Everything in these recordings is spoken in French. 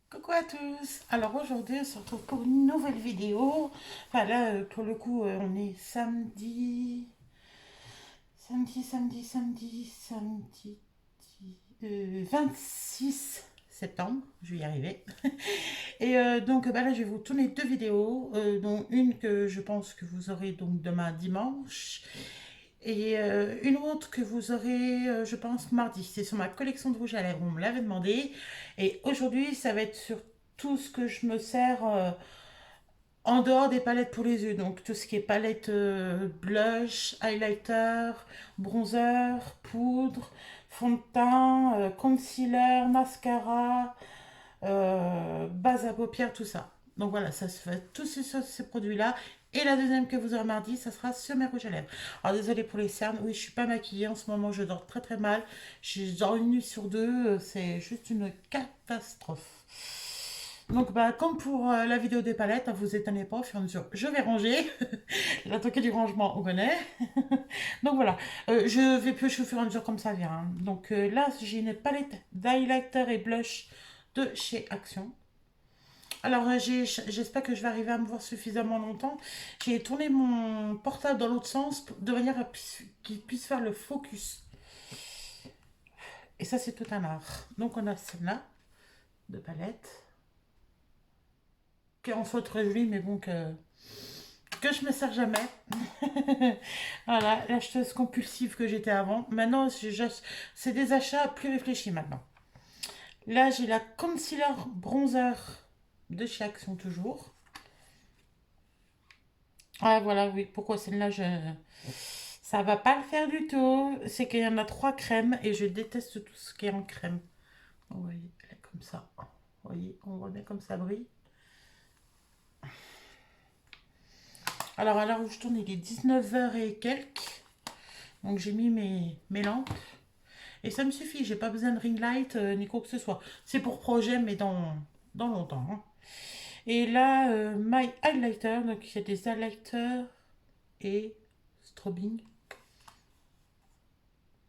Coucou à tous. Alors aujourd'hui on se retrouve pour une nouvelle vidéo. Enfin là pour le coup on est samedi 26 septembre, je vais y arriver. Et donc là je vais vous tourner deux vidéos, dont une que je pense que vous aurez donc demain dimanche et une autre que vous aurez, je pense, mardi. C'est sur ma collection de rouge à lèvres, on me l'avait demandé. Et aujourd'hui, ça va être sur tout ce que je me sers en dehors des palettes pour les yeux. Donc tout ce qui est palette blush, highlighter, bronzer, poudre, fond de teint, concealer, mascara, base à paupières, tout ça. Donc voilà, ça se fait tous ces produits-là. Et la deuxième que vous aurez mardi, ça sera sur mes rouges à lèvres. Alors désolée pour les cernes, oui, je suis pas maquillée en ce moment, je dors très très mal. Je dors une nuit sur deux, c'est juste une catastrophe. Donc bah comme pour la vidéo des palettes, hein, vous étonnez pas, au fur et à mesure, je vais ranger. La toquée du rangement, on connaît. Donc voilà, je vais piocher au fur et à mesure comme ça vient, hein. Donc là, j'ai une palette d'highlighter et blush de chez Action. Alors, j'espère que je vais arriver à me voir suffisamment longtemps. J'ai tourné mon portable dans l'autre sens de manière à qu'il puisse faire le focus. Et ça, c'est tout un art. Donc, on a celle-là, de palette, qui est en soit très jolie, mais bon, que je me sers jamais. Voilà, l'acheteuse compulsive que j'étais avant. Maintenant, c'est des achats plus réfléchis maintenant. Là, j'ai la concealer bronzer de chez Action toujours. Ah voilà, oui, pourquoi celle-là, ça va pas le faire du tout. C'est qu'il y en a trois crèmes et je déteste tout ce qui est en crème. Vous voyez, elle est comme ça. Vous voyez, on voit bien comme ça brille. Alors à l'heure où je tourne, il est 19h et quelques. Donc j'ai mis mes lampes. Et ça me suffit, j'ai pas besoin de ring light ni quoi que ce soit. C'est pour projet, mais dans longtemps, hein. Et là, my highlighter, donc il y a des highlighters et strobing.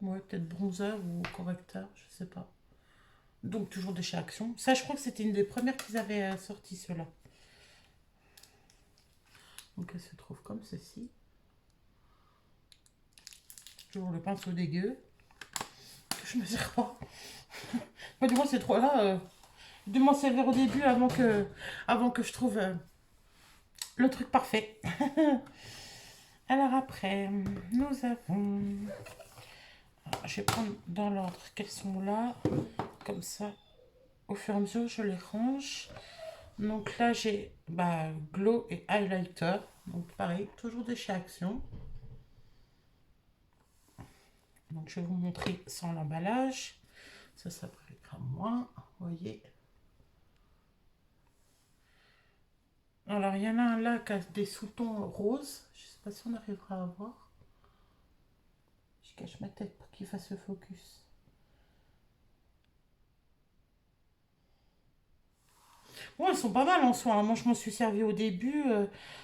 Ouais, peut-être bronzer ou correcteur, je sais pas. Donc toujours de chez Action. Ça, je crois que c'était une des premières qu'ils avaient sorti, ceux-là. Donc elle se trouve comme ceci. Toujours le pinceau dégueu. Je me sers pas. Moi, du moins, ces trois-là, de m'en servir au début avant que je trouve le truc parfait. Alors après, nous avons... Je vais prendre dans l'ordre qu'elles sont là. Comme ça, au fur et à mesure, je les range. Donc là, j'ai glow et highlighter. Donc pareil, toujours de chez Action. Donc je vais vous montrer sans l'emballage. Ça brillera moins, vous voyez. Alors il y en a un là qui a des sous-tons roses. Je sais pas si on arrivera à voir. Je cache ma tête pour qu'il fasse le focus. Bon, elles sont pas mal en soi, hein. Moi je m'en suis servi au début.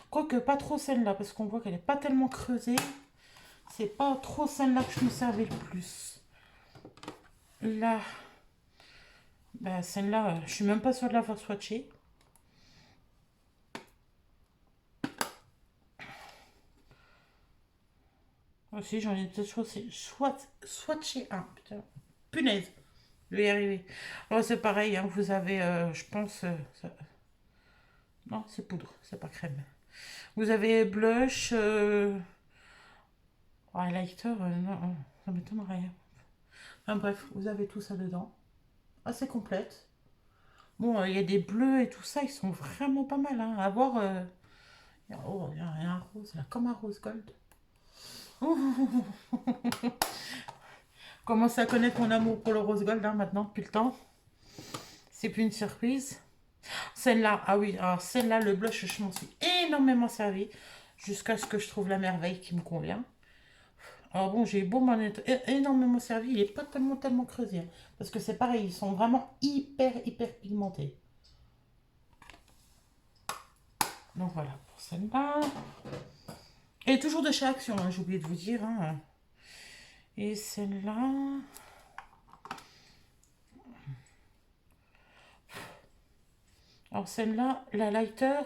Quoique pas trop celle-là, parce qu'on voit qu'elle est pas tellement creusée. C'est pas trop celle-là que je me servais le plus. Là, celle-là, je suis même pas sûre de l'avoir swatchée. Aussi, j'en ai peut-être swatché un. Putain, punaise, je vais y arriver. Alors, c'est pareil, hein, vous avez, je pense. Non, c'est poudre, c'est pas crème. Vous avez blush, highlighter, non, ça m'étonnerait. Enfin bref, vous avez tout ça dedans. Assez complète. Bon, il y a des bleus et tout ça, ils sont vraiment pas mal, hein. À voir. Oh, il y a un rose là, comme un rose gold. Commence à connaître mon amour pour le rose gold, hein, maintenant, depuis le temps. C'est plus une surprise. Celle-là, ah oui, alors celle-là, le blush, je m'en suis énormément servi jusqu'à ce que je trouve la merveille qui me convient. Alors bon, j'ai beau m'en être énormément servi, il n'est pas tellement creusé, hein, parce que c'est pareil, ils sont vraiment hyper pigmentés. Donc voilà pour celle-là. Et toujours de chez Action, hein, j'ai oublié de vous dire, hein. Et celle-là, Alors celle-là, la lighter,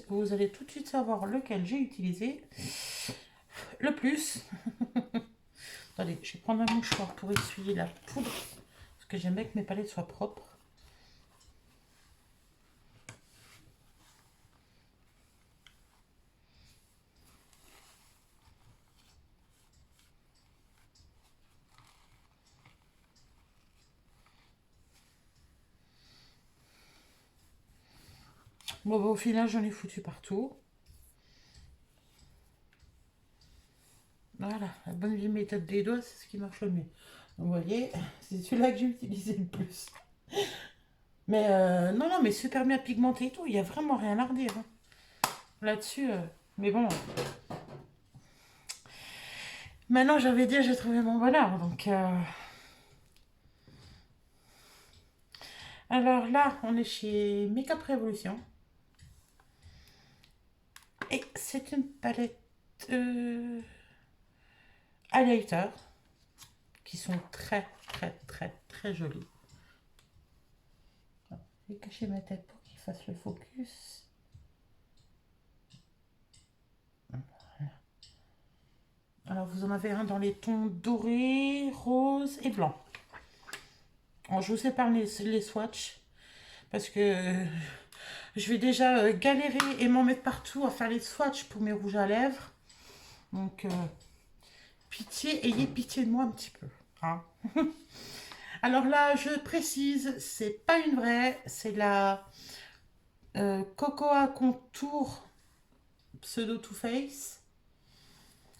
vous allez tout de suite savoir lequel j'ai utilisé le plus. Attendez, je vais prendre un mouchoir pour essuyer la poudre. Parce que j'aime bien que mes palettes soient propres. Bon, bah, au final, j'en ai foutu partout. Voilà, la bonne vieille méthode des doigts, c'est ce qui marche le mieux. Donc, vous voyez, c'est celui-là que j'ai utilisé le plus. Mais non, non, mais super bien pigmenté et tout, il n'y a vraiment rien à redire. Hein. Là-dessus, mais bon. Maintenant, j'avais dit, j'ai trouvé mon bonheur, donc... Alors là, on est chez Makeup Revolution. Et c'est une palette highlighter qui sont très, très, très, très jolies. Je vais cacher ma tête pour qu'il fasse le focus. Alors, vous en avez un dans les tons dorés, rose et blanc. Alors, je vous sépare les swatchs parce que je vais déjà galérer et m'en mettre partout à faire les swatchs pour mes rouges à lèvres. Donc, pitié, ayez pitié de moi un petit peu. Hein. Alors là, je précise, c'est pas une vraie, c'est la Cocoa Contour Pseudo Too Faced.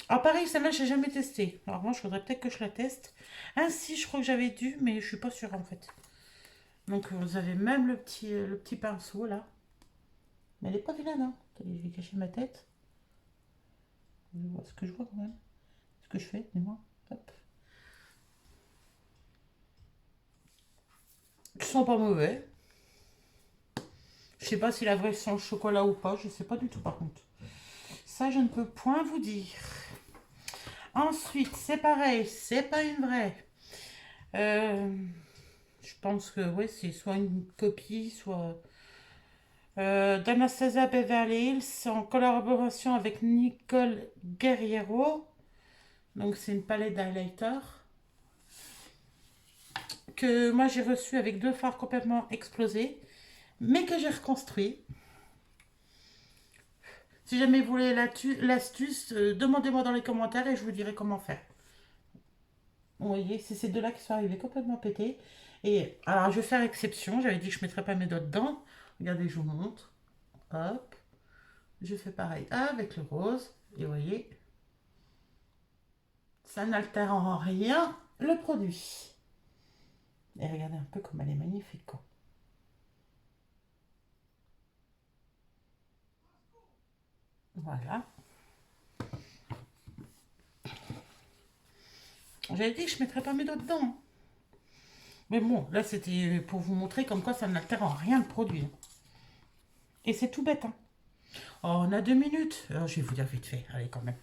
Alors pareil, celle-là, j'ai jamais testé. Alors moi, je voudrais peut-être que je la teste. Ainsi, je crois que j'avais dû, mais je suis pas sûre en fait. Donc vous avez même le petit pinceau là. Mais elle est pas vilaine, hein. Attendez, je vais cacher ma tête. Je vois ce que je vois quand même. Ce que je fais, dis-moi. Hop. Ils sont pas mauvais. Je sais pas si la vraie sent le chocolat ou pas. Je sais pas du tout par contre. Ça, je ne peux point vous dire. Ensuite, c'est pareil. C'est pas une vraie. Je pense que oui, c'est soit une copie, soit... d'Anastasia Beverly Hills en collaboration avec Nicole Guerriero. Donc c'est une palette d'highlighter que moi j'ai reçu avec deux fards complètement explosés, mais que j'ai reconstruit. Si jamais vous voulez l'astuce, demandez-moi dans les commentaires et je vous dirai comment faire. Vous voyez, c'est ces deux-là qui sont arrivés complètement pétés. Et alors, je vais faire exception. J'avais dit que je ne mettrais pas mes doigts dedans. Regardez, je vous montre. Hop. Je fais pareil avec le rose. Et vous voyez, ça n'altère en rien le produit. Et regardez un peu comme elle est magnifique, quoi. Voilà. J'avais dit que je ne mettrais pas mes doigts dedans. Mais bon, là, c'était pour vous montrer comme quoi ça n'altère en rien le produit. Et c'est tout bête, hein. Oh, on a 2 minutes. Oh, je vais vous dire vite fait. Allez, quand même.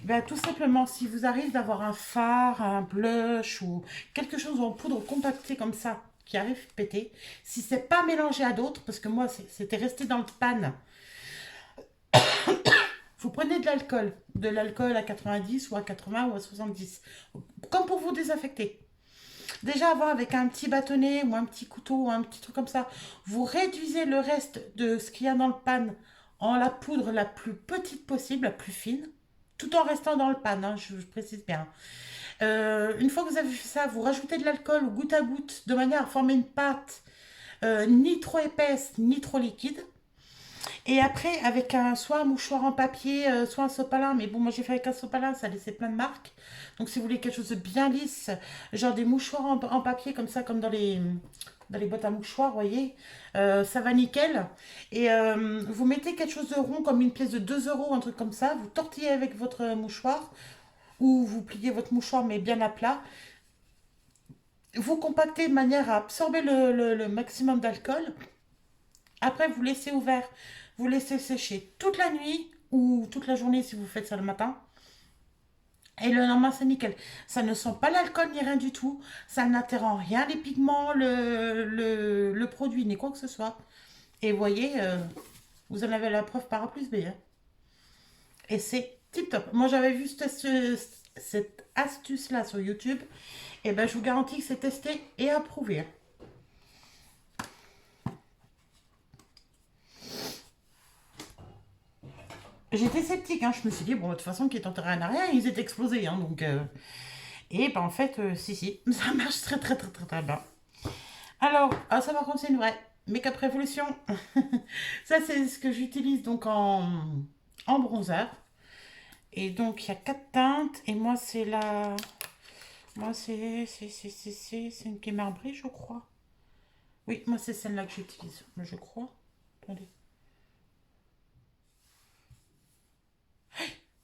Ben, tout simplement, si vous arrivez d'avoir un fard, un blush ou quelque chose en poudre compactée comme ça, qui arrive à péter, si c'est pas mélangé à d'autres, parce que moi, c'était resté dans le pan, vous prenez de l'alcool à 90 ou à 80 ou à 70, comme pour vous désinfecter. Déjà avant, avec un petit bâtonnet ou un petit couteau ou un petit truc comme ça, vous réduisez le reste de ce qu'il y a dans le pan en la poudre la plus petite possible, la plus fine, tout en restant dans le pan, hein, je précise bien. Une fois que vous avez fait ça, vous rajoutez de l'alcool goutte à goutte de manière à former une pâte ni trop épaisse ni trop liquide. Et après, avec soit un mouchoir en papier, soit un sopalin, mais bon, moi j'ai fait avec un sopalin, ça laissait plein de marques. Donc si vous voulez quelque chose de bien lisse, genre des mouchoirs en papier comme ça, comme dans les boîtes à mouchoirs, vous voyez, ça va nickel. Et vous mettez quelque chose de rond, comme une pièce de 2 euros, un truc comme ça, vous tortillez avec votre mouchoir, ou vous pliez votre mouchoir mais bien à plat. Vous compactez de manière à absorber le maximum d'alcool. Après, vous laissez ouvert, vous laissez sécher toute la nuit ou toute la journée si vous faites ça le matin. Et le lendemain, c'est nickel. Ça ne sent pas l'alcool ni rien du tout. Ça n'altère en rien les pigments, le produit ni quoi que ce soit. Et vous voyez, vous en avez la preuve par A plus B. Hein. Et c'est tip top. Moi, j'avais vu cette astuce-là sur YouTube. Et ben, je vous garantis que c'est testé et approuvé. Hein. J'étais sceptique, hein. Je me suis dit, bon, de toute façon, qui tenteraient rien à rien, ils étaient explosés. Hein, donc, et ben, en fait, si, ça marche très, très, très, très, très bien. Alors, ça par contre, c'est une vraie. Make-up Révolution. Ça, c'est ce que j'utilise donc en bronzer. Et donc, il y a 4 teintes. Et moi, c'est la... Moi, c'est une qui est marbrée, je crois. Oui, moi, c'est celle-là que j'utilise, je crois. Attendez.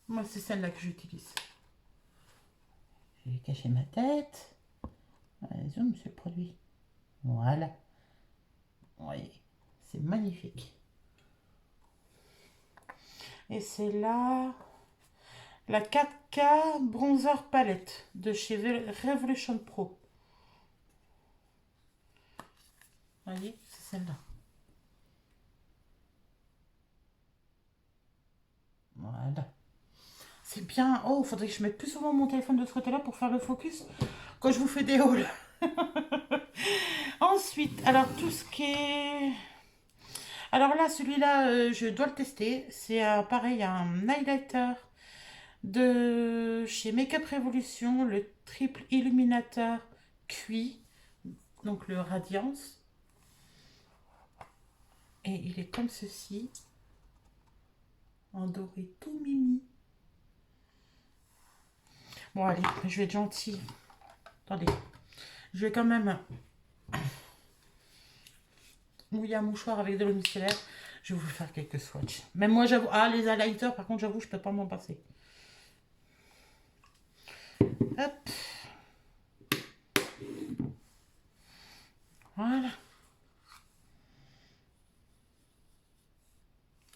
Moi, c'est celle-là que j'utilise. Je vais cacher ma tête. Allez, zoom sur le produit. Voilà. Oui, c'est magnifique. Et c'est là la 4K Bronzer Palette de chez Revolution Pro. Vous voyez, c'est celle-là. Voilà. C'est bien. Oh, il faudrait que je mette plus souvent mon téléphone de ce côté-là pour faire le focus quand je vous fais des hauls. Ensuite, alors tout ce qui est... Alors là, celui-là, je dois le tester. C'est pareil, un highlighter de chez Makeup Revolution, le triple illuminateur cuit, donc le Radiance. Et il est comme ceci, en doré tout mimi. Bon, allez, je vais être gentille. Attendez, je vais quand même mouiller un mouchoir avec de l'eau micellaire. Je vais vous faire quelques swatchs. Même moi, j'avoue. Ah, les highlighters, par contre, j'avoue, je peux pas m'en passer. Hop. Voilà.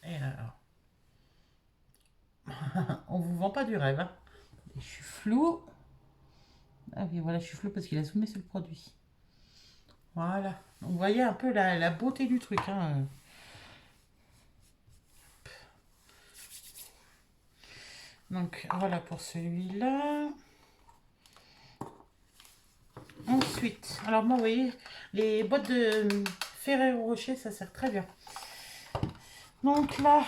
Et alors, on vous vend pas du rêve. Hein. Je suis floue. Ah oui, voilà, je suis floue parce qu'il a zoomé sur le produit. Voilà. Donc, vous voyez un peu la beauté du truc. Hein. Donc, voilà pour celui-là. Ensuite, alors moi, vous voyez, les boîtes de Ferrero Rocher, ça sert très bien. Donc là,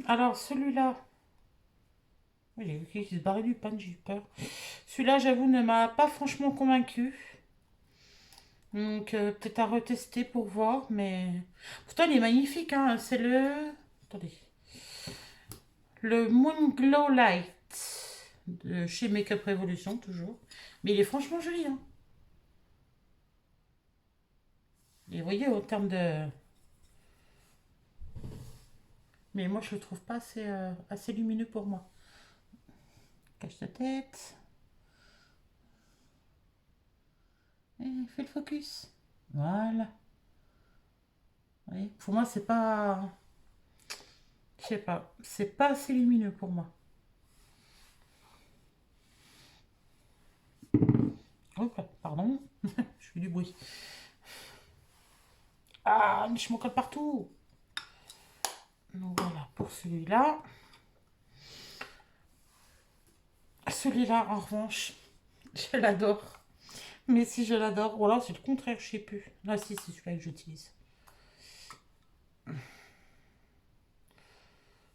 alors celui-là, oui, j'ai vu qu'il se barrait du pan, j'ai eu peur. Celui-là, j'avoue, ne m'a pas franchement convaincu. Donc peut-être à retester pour voir, mais pourtant il est magnifique. Hein. C'est attendez, le Moon Glow Light de chez Makeup Revolution toujours. Mais il est franchement joli. Hein. Et vous voyez, en termes de... Mais moi, je le trouve pas assez lumineux pour moi. Cache ta tête. Et fais le focus. Voilà. Oui, pour moi, c'est pas... Je sais pas. C'est pas assez lumineux pour moi. Oh, pardon. Je fais du bruit. Ah, je m'en colle partout. Donc voilà, pour celui-là. Celui-là, en revanche, je l'adore. Mais si je l'adore, ou alors c'est le contraire, je sais plus. Là, si, c'est celui-là que j'utilise.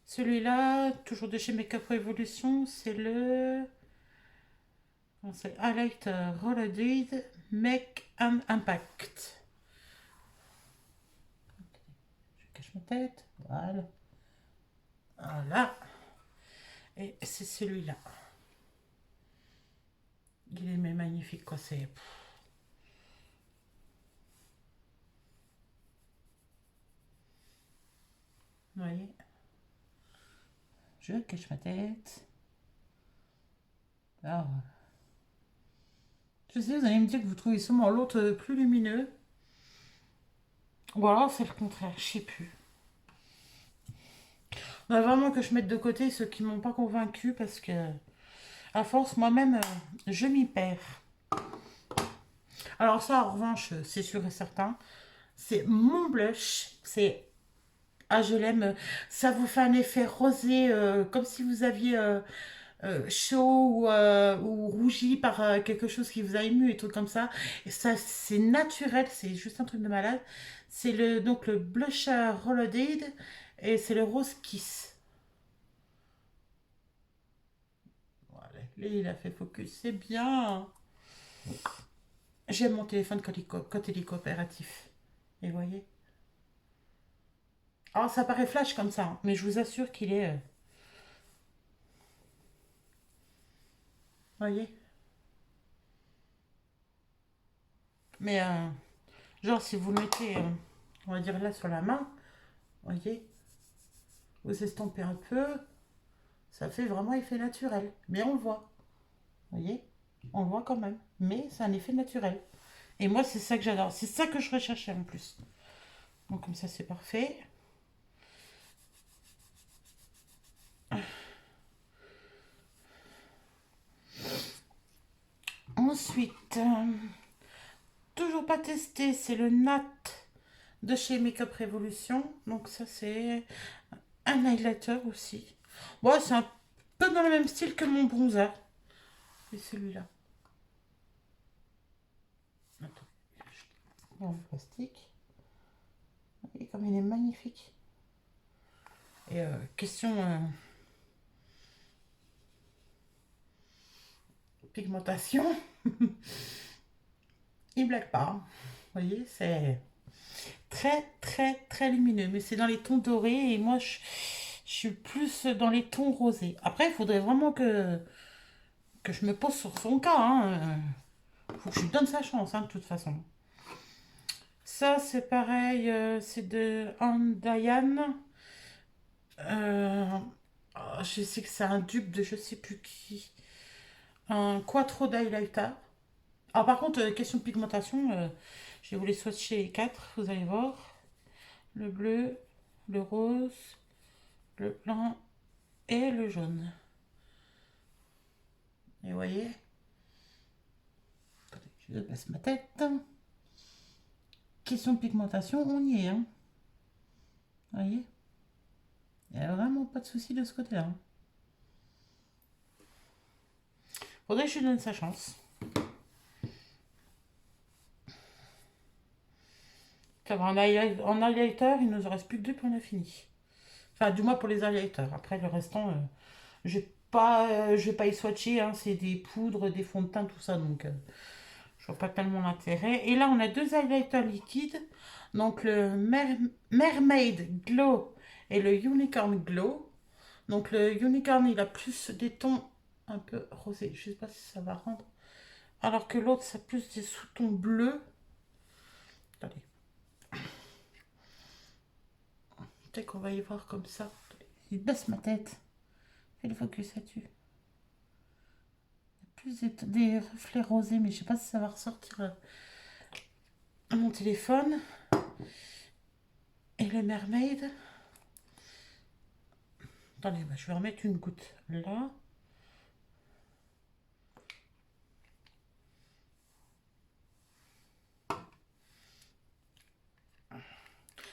Celui-là, toujours de chez Makeup Revolution, c'est le... C'est Highlight Rollerball Make an Impact. Je cache ma tête. Voilà. Voilà. Et c'est celui-là. Il est magnifique, quoi. C'est... Vous voyez? Je cache ma tête. Alors, je sais, vous allez me dire que vous trouvez sûrement l'autre plus lumineux. Ou alors c'est le contraire, je sais plus. Il faudrait vraiment que je mette de côté ceux qui m'ont pas convaincu parce que, à force, moi-même, je m'y perds. Alors ça, en revanche, c'est sûr et certain. C'est mon blush. C'est Ah, je l'aime. Ça vous fait un effet rosé, comme si vous aviez chaud ou rougi par quelque chose qui vous a ému et tout comme ça. Et ça, c'est naturel, c'est juste un truc de malade. C'est donc le blusher Holiday et c'est le rose kiss. Voilà, là, il a fait focus, c'est bien. J'aime mon téléphone quand il est coopératif. Et vous voyez? Alors, ça paraît flash comme ça, hein, mais je vous assure qu'il est. Voyez? Mais, genre, si vous le mettez, on va dire là sur la main, voyez? Vous estompez un peu, ça fait vraiment effet naturel. Mais on le voit, voyez? On le voit quand même. Mais c'est un effet naturel. Et moi, c'est ça que j'adore. C'est ça que je recherchais en plus. Donc, comme ça, c'est parfait. Ensuite, toujours pas testé, c'est le Nat de chez Makeup Revolution. Donc, ça, c'est un highlighter aussi. Bon, c'est un peu dans le même style que mon bronzer. Et celui-là. Attends, je le plastique. Et comme il est magnifique. Et question pigmentation, il blague pas. Vous voyez, c'est très très très lumineux. Mais c'est dans les tons dorés et moi je suis plus dans les tons rosés. Après, il faudrait vraiment que je me pose sur son cas. Hein. Faut que je lui donne sa chance, hein, de toute façon. Ça, c'est pareil, c'est de Andayan. Je sais que c'est un dupe de je sais plus qui. Un Quattro d'highlighter. Alors par contre, question de pigmentation, je vais vous les swatcher les quatre, vous allez voir. Le bleu, le rose, le blanc et le jaune. Et vous voyez, attendez, je baisse ma tête. Question de pigmentation, on y est. Hein. Vous voyez, il n'y a vraiment pas de souci de ce côté-là. Faudrait que je lui donne sa chance. En highlighter, il nous en reste plus que deux puis on a fini. Enfin, du moins pour les highlighters. Après, le restant, je vais pas y swatcher. Hein. C'est des poudres, des fonds de teint, tout ça. Donc, je vois pas tellement l'intérêt. Et là, on a deux highlighters liquides. Donc, le Mermaid Glow et le Unicorn Glow. Donc, le Unicorn, il a plus des tons un peu rosés. Je sais pas si ça va rendre. Alors que l'autre, ça a plus des sous-tons bleus. Attendez. Peut-être qu'on va y voir comme ça. Il baisse ma tête. Fais le focus là-dessus. Plus des reflets rosés, mais je sais pas si ça va ressortir à mon téléphone. Et le Mermaid. Attendez, je vais remettre une goutte là.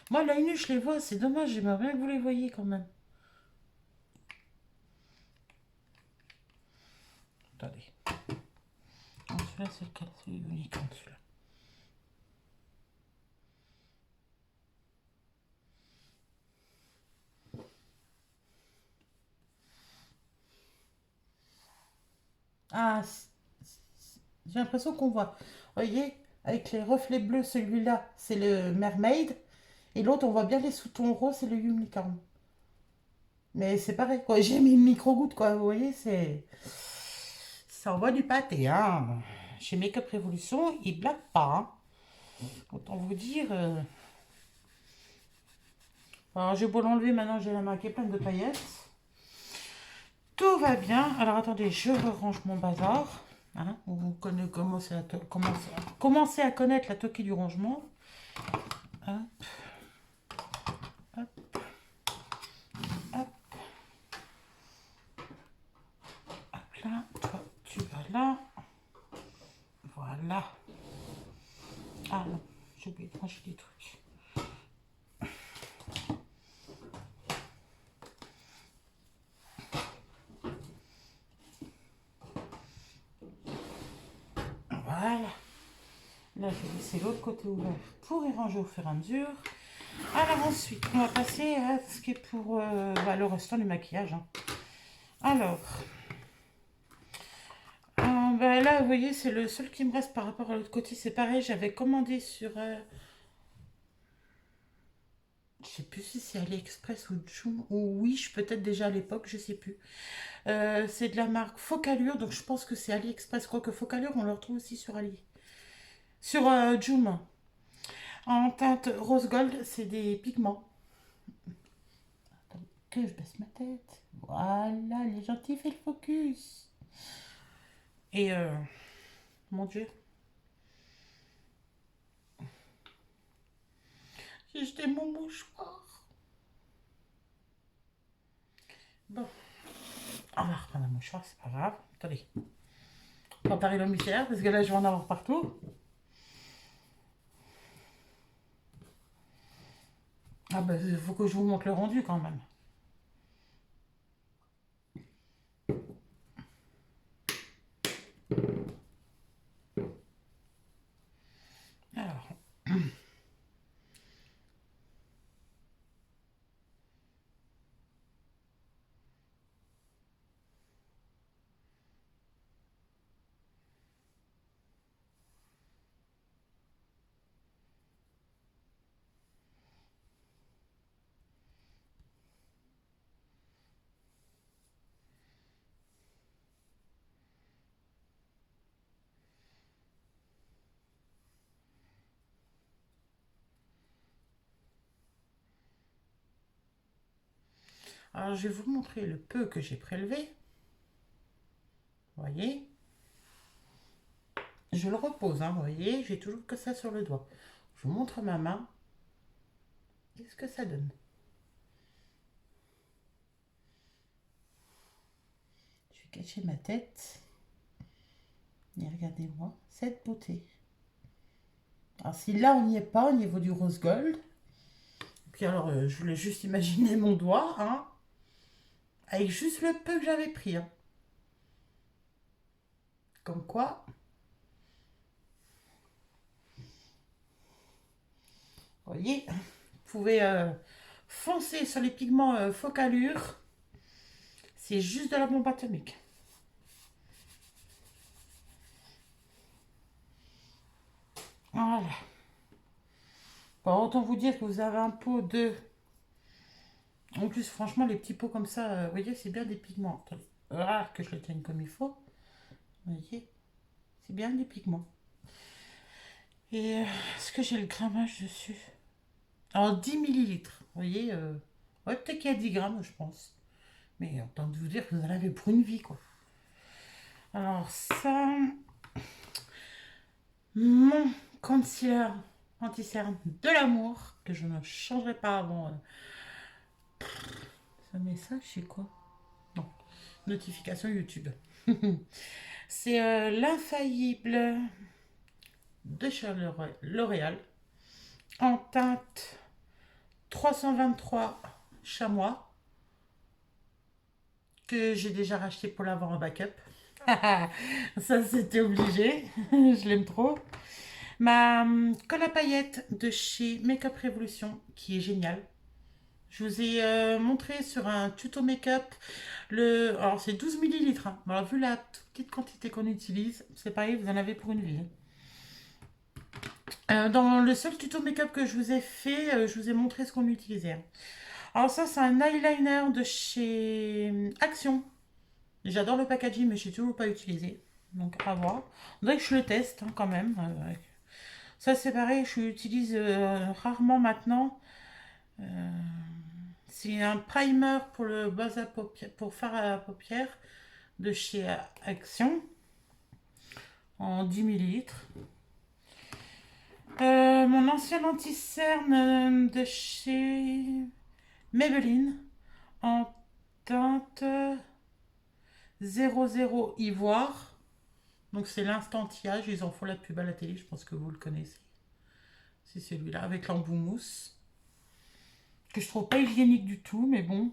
Moi, l'œil nu, je les vois, c'est dommage, j'aimerais bien que vous les voyez quand même. Attendez. Celui-là, c'est lequel? C'est l'unicorn, celui-là. Ah, j'ai l'impression qu'on voit. Vous voyez, avec les reflets bleus, celui-là, c'est le Mermaid. Et l'autre, on voit bien les sous-tons roses, c'est le Unicorn. Mais c'est pareil, quoi. J'ai mis une micro-goutte, quoi. Vous voyez, c'est... Ça envoie du pâté, hein. Chez Makeup Revolution, ils blaguent pas. Hein. Autant vous dire... Alors, j'ai beau l'enlever, maintenant j'ai la main qui est pleine de paillettes. Tout va bien. Alors, attendez, je range mon bazar. Hein. Vous commencez à connaître la toquée du rangement. Hop. Hop. Hop. Hop là. Toi, tu vas là. Voilà. Ah non, j'ai oublié de ranger des trucs. Voilà. Là, je vais laisser l'autre côté ouvert pour y ranger au fur et à mesure. Alors ensuite, on va passer à ce qui est pour le restant du maquillage. Hein. Alors, là, vous voyez, c'est le seul qui me reste par rapport à l'autre côté. C'est pareil, j'avais commandé sur... je sais plus si c'est AliExpress ou Joom ou Wish, peut-être déjà à l'époque, je sais plus. C'est de la marque Focalure, donc je pense que c'est AliExpress. Quoique Focalure, on le retrouve aussi sur sur Joom. En teinte rose gold, c'est des pigments. Attends, que je baisse ma tête. Voilà, les gentils fait le focus. Et mon Dieu, j'ai jeté mon mouchoir. Bon, on va reprendre un mouchoir, c'est pas grave. Attendez. Préparer le mystère, parce que là, je vais en avoir partout. Ah ben, il faut que je vous montre le rendu quand même. Alors, je vais vous montrer le peu que j'ai prélevé. Vous voyez, je le repose, hein, vous voyez, j'ai toujours que ça sur le doigt. Je vous montre ma main. Qu'est-ce que ça donne? Je vais cacher ma tête. Et regardez-moi cette beauté. Alors si là on n'y est pas au niveau du rose gold. Puis alors je voulais juste imaginer mon doigt, hein, avec juste le peu que j'avais pris. Hein. Comme quoi. Vous voyez, vous pouvez foncer sur les pigments Focalure. C'est juste de la bombe atomique. Voilà. Bon, autant vous dire que vous avez un pot de... En plus, franchement, les petits pots comme ça, vous voyez, c'est bien des pigments. Attendez. Ah, que je le tienne comme il faut. Vous voyez, c'est bien des pigments. Et est-ce que j'ai le grammage dessus? Alors, 10 millilitres. Vous voyez, ouais, peut-être qu'il y a 10 grammes, je pense. Mais autant de vous dire que vous en avez pour une vie, quoi. Alors, ça... Mon concealer anti-cerne de l'amour, que je ne changerai pas avant... Ça message, c'est quoi? Non, notification YouTube. C'est l'infaillible de chez L'Oréal en teinte 323 chamois que j'ai déjà racheté pour l'avoir en backup. Ça c'était obligé, je l'aime trop. Ma colle à paillettes de chez Make-up Revolution qui est géniale. Je vous ai montré sur un tuto make-up alors c'est 12 millilitres. Hein. Alors, vu la petite quantité qu'on utilise, c'est pareil, vous en avez pour une vie. Dans le seul tuto make-up que je vous ai fait, je vous ai montré ce qu'on utilisait. Hein. Alors ça, c'est un eyeliner de chez Action. J'adore le packaging, mais je n'ai toujours pas utilisé. Donc à voir. On dirait que je le teste hein, quand même. Ça c'est pareil, je l'utilise rarement maintenant. C'est un primer pour le base à paupières, pour faire à la paupière de chez Action en 10 millilitres. Mon ancien anti-cerne de chez Maybelline en teinte 00 ivoire. Donc c'est l'instantillage, ils en font la pub à la télé, je pense que vous le connaissez. C'est celui-là avec l'embout mousse. Que je trouve pas hygiénique du tout, mais bon.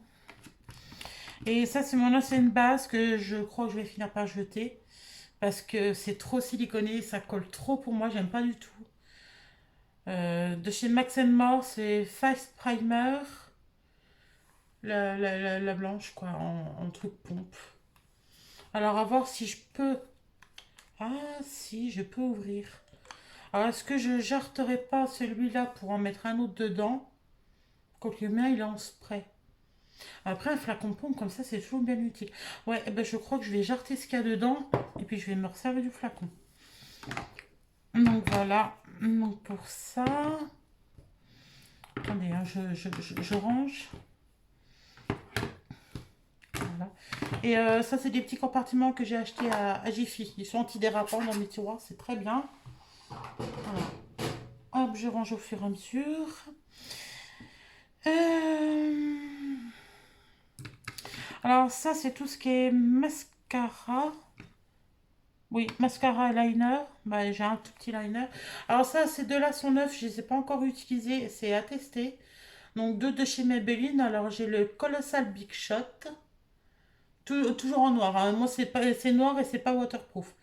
Et ça c'est mon ancienne base que je crois que je vais finir par jeter. parce que c'est trop siliconé, ça colle trop pour moi, j'aime pas du tout. De chez Max More, c'est Fast Primer, la blanche, quoi, en truc pompe. Alors, à voir si je peux... Ah, si, je peux ouvrir. Alors, est-ce que je jarterai pas celui-là pour en mettre un autre dedans? Quand le mien, il est en spray. Après, un flacon de pompe comme ça, c'est toujours bien utile. Ouais, eh ben, je crois que je vais jarter ce qu'il y a dedans. Et puis, je vais me resservir du flacon. Donc, voilà. Donc, pour ça... Attendez, hein, je range. Voilà. Et ça, c'est des petits compartiments que j'ai achetés à Jiffy. Ils sont antidérapants dans mes tiroirs, c'est très bien. Voilà. Hop, je range au fur et à mesure. Alors ça, c'est tout ce qui est mascara. Oui, mascara et liner. Bah, j'ai un tout petit liner. Alors ça, ces deux-là sont neufs. Je ne les ai pas encore utilisés. C'est à tester. Donc deux de chez Maybelline. Alors j'ai le Colossal Big Shot. Toujours en noir, hein. Moi, c'est noir et c'est pas waterproof.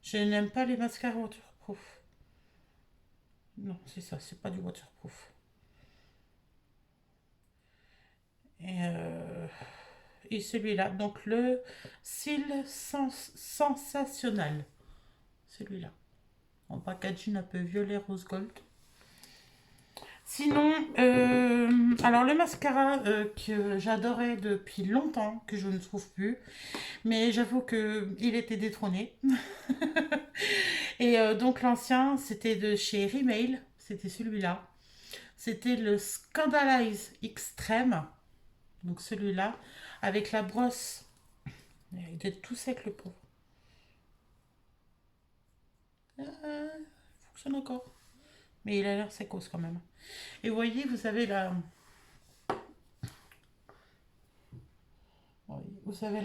Je n'aime pas les mascaras waterproof. Non, c'est ça, c'est pas du waterproof. Et, et celui-là, donc le cils sensationnel. Celui-là. En packaging un peu violet rose gold. Sinon, alors le mascara que j'adorais depuis longtemps, que je ne trouve plus, mais j'avoue que il était détrôné. Et donc l'ancien, c'était de chez Rimmel, c'était celui-là. C'était le Scandalize Extreme, donc celui-là, avec la brosse. Il était tout sec le pauvre. Il fonctionne encore. Mais il a l'air secos quand même. Et vous voyez, vous avez la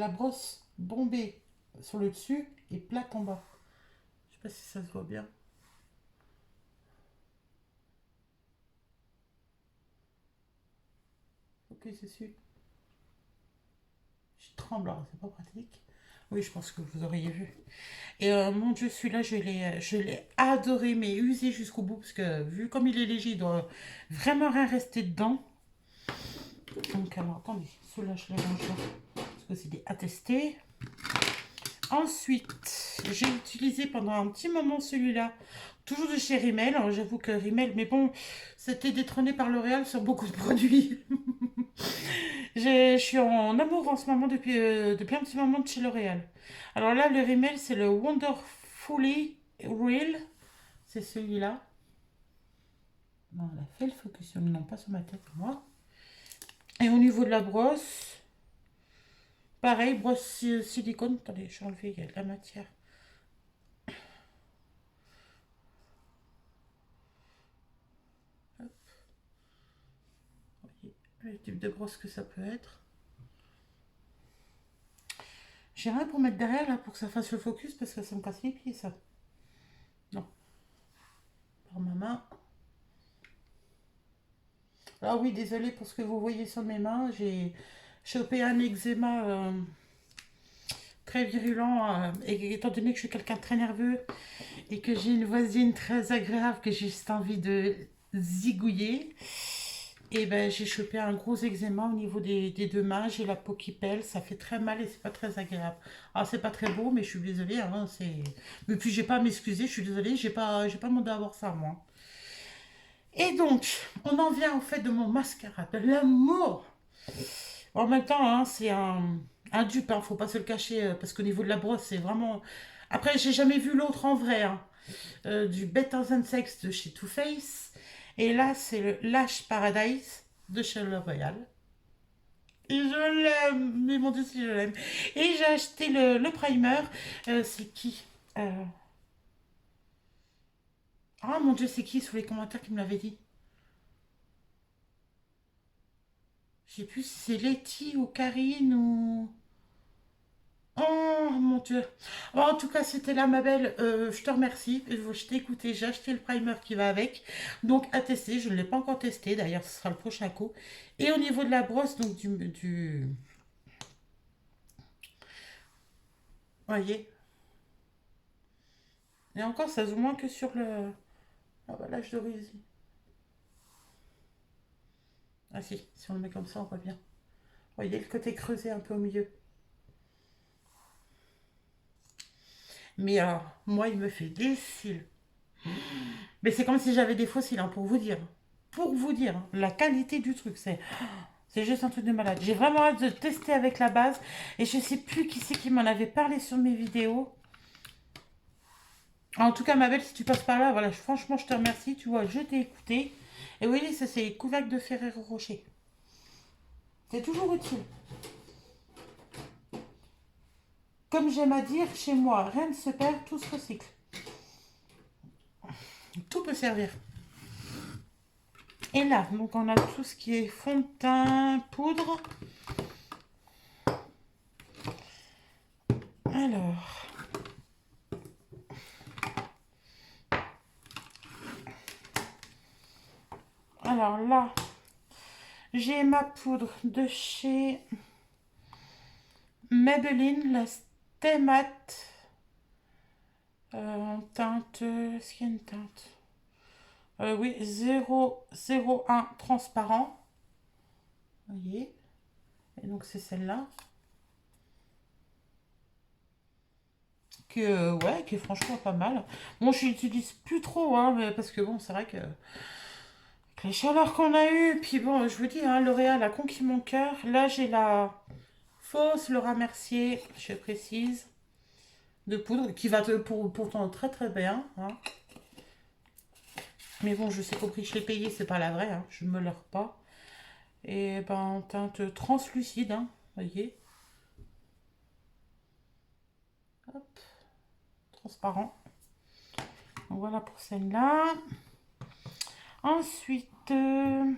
brosse bombée sur le dessus et plate en bas. Je sais pas si ça se voit bien. Ok, c'est sûr. Je tremble, alors c'est pas pratique. Oui, je pense que vous auriez vu. Et mon Dieu, celui-là, je l'ai adoré, mais usé jusqu'au bout, parce que vu comme il est léger, il doit vraiment rien rester dedans. Donc, alors, attendez, celui-là, je les range là, parce que c'est des attestés. Ensuite, j'ai utilisé pendant un petit moment celui-là, toujours de chez Rimmel. Alors, j'avoue que Rimmel, mais bon, c'était détrôné par L'Oréal sur beaucoup de produits. Je suis en amour en ce moment depuis un petit moment de chez L'Oréal. Alors là, le Rimmel, c'est le Wonderfully Real. C'est celui-là. Non, elle a fait le focus, non pas sur ma tête, moi. Et au niveau de la brosse, pareil, brosse silicone. Attendez, j'ai enlevé, il y a de la matière. Hop. Voyez le type de brosse que ça peut être. J'ai rien pour mettre derrière là pour que ça fasse le focus parce que ça me casse les pieds ça. Non. Par ma main. Ah oui, désolé pour ce que vous voyez sur mes mains. J'ai chopé un eczéma très virulent. Et étant donné que je suis quelqu'un de très nerveux et que j'ai une voisine très agréable que j'ai juste envie de zigouiller. Et ben j'ai chopé un gros eczéma au niveau des deux mains, j'ai la peau qui pèle, ça fait très mal et c'est pas très agréable. Alors c'est pas très beau, mais je suis désolée, hein, mais puis j'ai pas à m'excuser, je suis désolée, j'ai pas demandé à avoir ça moi. Et donc, on en vient au fait de mon mascara, de l'amour. En même temps, hein, c'est un dupe, hein, faut pas se le cacher, parce qu'au niveau de la brosse, c'est vraiment... Après, j'ai jamais vu l'autre en vrai, hein. Du Better Than Sex de chez Too Faced. Et là, c'est le Lash Paradise de chez L'Oréal. Et je l'aime, mais mon Dieu, si je l'aime. Et j'ai acheté le primer. C'est qui Ah mon Dieu, c'est qui sur les commentaires qui me l'avait dit? Je sais plus si c'est Letty ou Karine ou... Oh mon Dieu. Bon, en tout cas, c'était là, ma belle. Je te remercie. Je t'ai écouté. J'ai acheté le primer qui va avec. Donc, à tester. Je ne l'ai pas encore testé. D'ailleurs, ce sera le prochain coup. Et au niveau de la brosse, donc voyez, Et encore, ça zoome moins que sur le... Ah bah là, je devrais... Ah si on le met comme ça, on voit bien. Vous voyez le côté creusé un peu au milieu. Mais alors, moi, il me fait des cils. Mais c'est comme si j'avais des faux cils, hein, pour vous dire. Pour vous dire, hein, la qualité du truc, c'est juste un truc de malade. J'ai vraiment hâte de tester avec la base. Et je sais plus qui c'est qui m'en avait parlé sur mes vidéos. En tout cas, ma belle, si tu passes par là, voilà, franchement, je te remercie. Tu vois, je t'ai écouté. Et oui, ça, c'est couvercle de Ferrero Rocher. C'est toujours utile. Comme j'aime à dire, chez moi, rien ne se perd, tout se recycle. Tout peut servir. Et là, donc on a tout ce qui est fond de teint, poudre. Alors, là, j'ai ma poudre de chez Maybelline, la Stay Matte. En teinte, est-ce qu'il y a une teinte oui, 001 transparent. Vous voyez. Et donc c'est celle-là. Ouais, qui est franchement pas mal. Bon, je l'utilise plus trop, hein, mais parce que bon, c'est vrai que avec les chaleurs qu'on a eues, puis bon, je vous dis, hein, L'Oréal a conquis mon cœur. Là, j'ai la fausse Laura Mercier, je précise, de poudre, qui va pourtant très très bien. Hein. Mais bon, je sais qu'au prix que je l'ai payé, c'est pas la vraie, hein, je me leurre pas. Et ben, en teinte translucide, hein, voyez. Hop, transparent. Donc voilà pour celle-là. Ensuite, je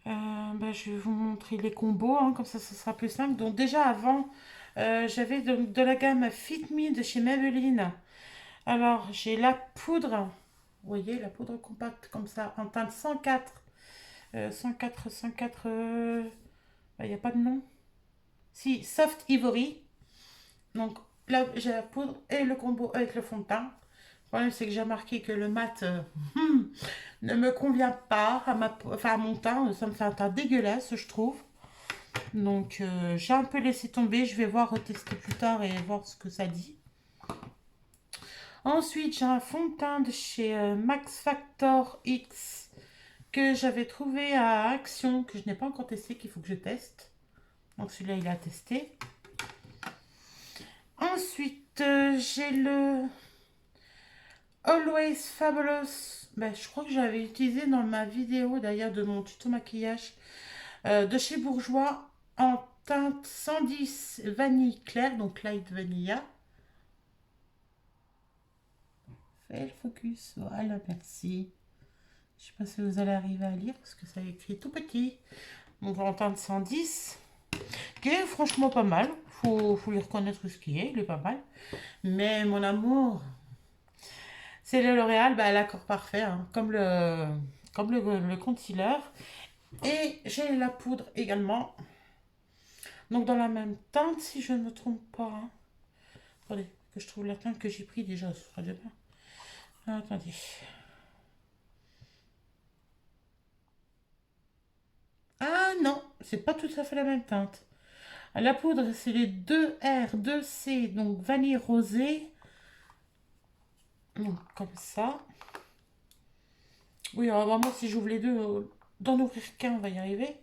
vais vous montrer les combos, hein, comme ça sera plus simple. Donc déjà avant, j'avais de la gamme Fit Me de chez Maybelline. Alors j'ai la poudre, vous voyez la poudre compacte comme ça, en teinte 104. 104, il n'y a pas de nom. Si, Soft Ivory. Donc là j'ai la poudre et le combo avec le fond de teint. Le problème, c'est que j'ai remarqué que le mat ne me convient pas à mon teint. Ça me fait un teint dégueulasse, je trouve. Donc, j'ai un peu laissé tomber. Je vais voir, retester plus tard et voir ce que ça dit. Ensuite, j'ai un fond de teint de chez Max Factor X que j'avais trouvé à Action, que je n'ai pas encore testé, qu'il faut que je teste. Donc, celui-là, il a testé. Ensuite, j'ai le Always Fabulous. Je crois que j'avais utilisé dans ma vidéo d'ailleurs de mon tuto maquillage de chez Bourjois en teinte 110 vanille claire, donc light vanilla. Fais le focus, voilà, merci. Je sais pas si vous allez arriver à lire parce que ça est écrit tout petit. Donc en teinte 110, qui est franchement pas mal. Faut lui reconnaître ce qui est, il est pas mal. Mais mon amour, c'est le L'Oréal, l'accord parfait, hein, comme le concealer. Et j'ai la poudre également. Donc dans la même teinte, si je ne me trompe pas. Hein. Attendez, que je trouve la teinte que j'ai pris déjà, ce sera déjà bien. Attendez. Ah non, c'est pas tout à fait la même teinte. La poudre, c'est les 2R, 2C, donc vanille rosée. Donc, comme ça. Oui, alors vraiment, si j'ouvre les deux, d'en ouvrir qu'un, on va y arriver.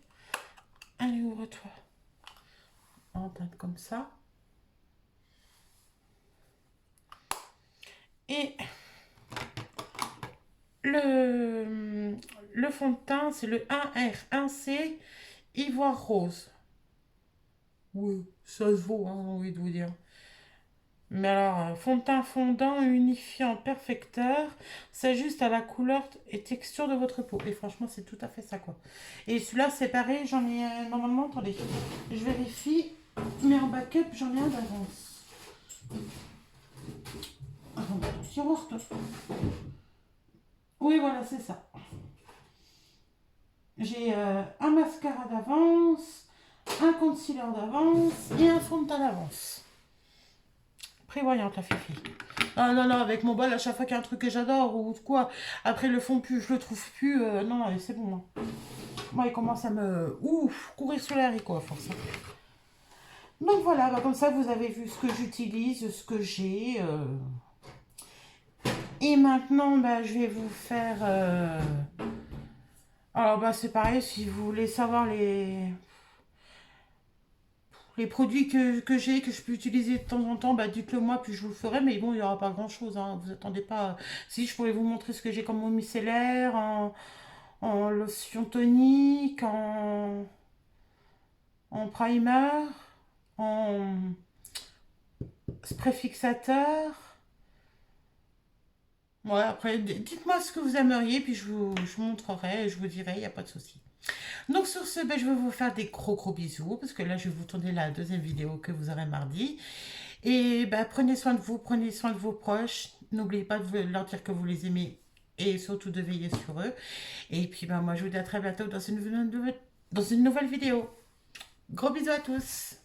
Allez, ouvre-toi. En teinte comme ça. Et le fond de teint, c'est le 1R, 1C, ivoire rose. Oui, ça se vaut, hein, j'ai envie de vous dire. Mais alors, fond de teint fondant, unifiant, perfecteur, s'ajuste à la couleur et texture de votre peau. Et franchement, c'est tout à fait ça, quoi. Et celui-là, c'est pareil, j'en ai normalement, attendez, je vérifie, mais en backup, j'en ai un d'avance. Oui, voilà, c'est ça. J'ai un mascara d'avance, un concealer d'avance et un fond de teint d'avance. prévoyante, la Fifi. Ah non, non, avec mon bol, à chaque fois qu'il y a un truc que j'adore ou quoi, après le fond plus, je le trouve plus. Non, non, c'est bon. Hein. Moi, il commence à me... Ouf, courir sur les haricots à force. Hein. Donc voilà, bah, comme ça, vous avez vu ce que j'utilise, ce que j'ai. Et maintenant, bah, je vais vous faire... Alors, bah, c'est pareil, si vous voulez savoir les produits que j'ai, que je peux utiliser de temps en temps, bah, dites-le moi, puis je vous le ferai. Mais bon, il n'y aura pas grand-chose, hein, vous attendez pas. Si, je pourrais vous montrer ce que j'ai comme eau micellaire, en lotion tonique, en primer, en spray fixateur. Ouais, après, dites-moi ce que vous aimeriez, puis je vous montrerai, je vous dirai, il n'y a pas de souci. Donc sur ce, ben, je vais vous faire des gros gros bisous, parce que là, je vais vous tourner la deuxième vidéo que vous aurez mardi. Et ben, prenez soin de vous, prenez soin de vos proches. N'oubliez pas de leur dire que vous les aimez et surtout de veiller sur eux. Et puis, ben, moi, je vous dis à très bientôt dans une nouvelle vidéo. Gros bisous à tous.